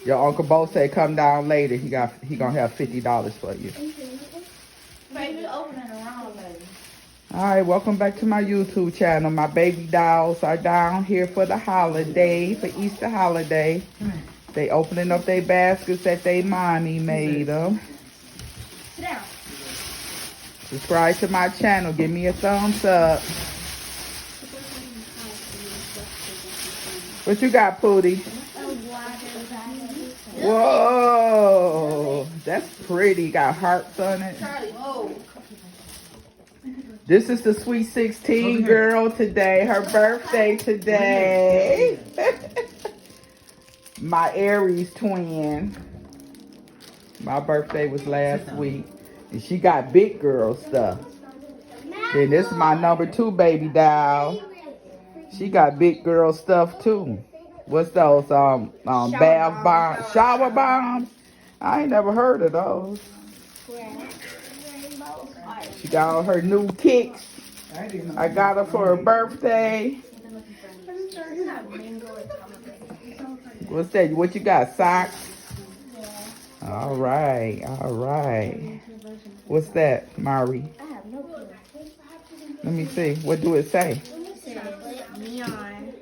Your Uncle Bo said come down later. He gonna have $50 for you. Baby, opening around, baby. All right, welcome back to my YouTube channel. My baby dolls are down here for the holiday, for Easter holiday. They opening up their baskets that they mommy made them. Sit down. Subscribe to my channel. Give me a thumbs up. What you got, Pootie? Whoa, that's pretty. Got hearts on it. Charlie, whoa. This is the Sweet 16 girl today. Her birthday today. My Aries twin. My birthday was last week. And she got big girl stuff. Then this is my number 2 baby doll. She got big girl stuff too. What's those? Bath bombs, shower bombs? I ain't never heard of those. She got all her new kicks. I got her for her birthday. What's that? What you got? Socks? All right, all right. What's that, Mari? Let me see. What do it say? Neon.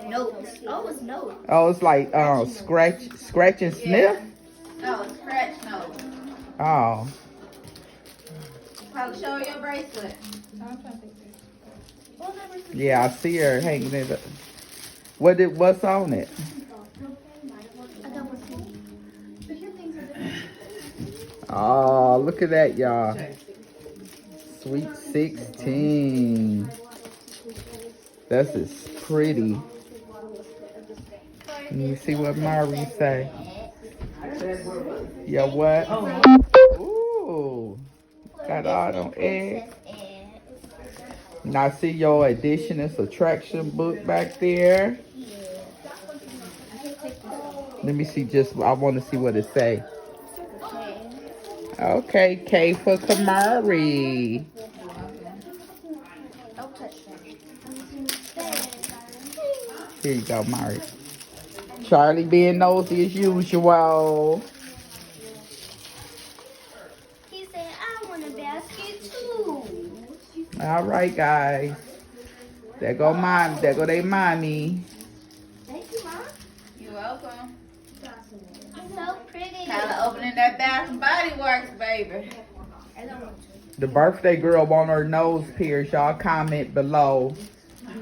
Notes. Oh, it's notes. Oh, it's like scratch and sniff? No, it's scratch notes. Oh. I'll show you your bracelet. Yeah, I see her hanging it up. What's on it? Oh, look at that, y'all. Sweet 16. This is pretty. Let me see what Mari say. Yeah, what? Ooh. Got all them eggs. Now I see your addition and subtraction book back there. Let me see I want to see what it say. Okay, K for Kamari. Here you go, Mari. Charlie being nosy as usual. He said, I want a basket too. All right, guys. There go they mommy. Thank you, Mom. You're welcome. So pretty. Kind of opening that Bath and Body Works, baby. I don't want to. The birthday girl want her nose pierced. Y'all comment below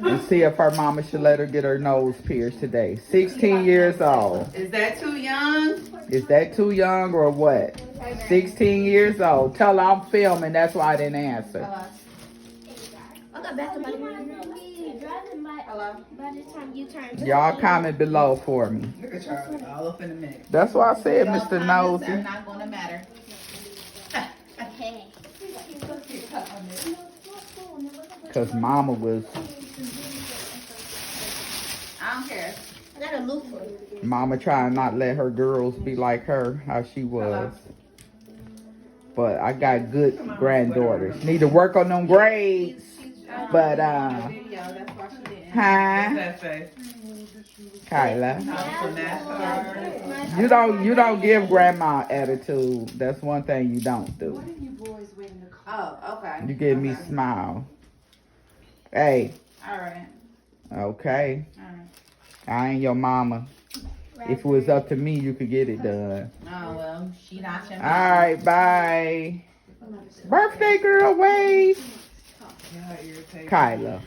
and see if her mama should let her get her nose pierced today. 16 years old. Is that too young? Is that too young or what? 16 years old. Tell her I'm filming. That's why I didn't answer. I got Bath and Body Works. Hello? By the time you turn. Y'all comment below for me. Look at Charlie, all up in the mix. That's why I said, Y'all Mr. comments are Nosy. not going to matter. Okay. Because mama was, I don't care. I got a loofah. mama trying not let her girls be like her, how she was. But I got good granddaughters. Need to work on them grades. But, Video, that's why she didn't. huh? That face. Kyla. From that You don't give grandma attitude. That's one thing you don't do. Oh, okay. You give me smile. Hey, All right. okay. All right. I ain't your mama. If it was up to me, you could get it done. Oh, well, she not your All right, bye. Birthday girl, wave. Y'all irritating. Kyla.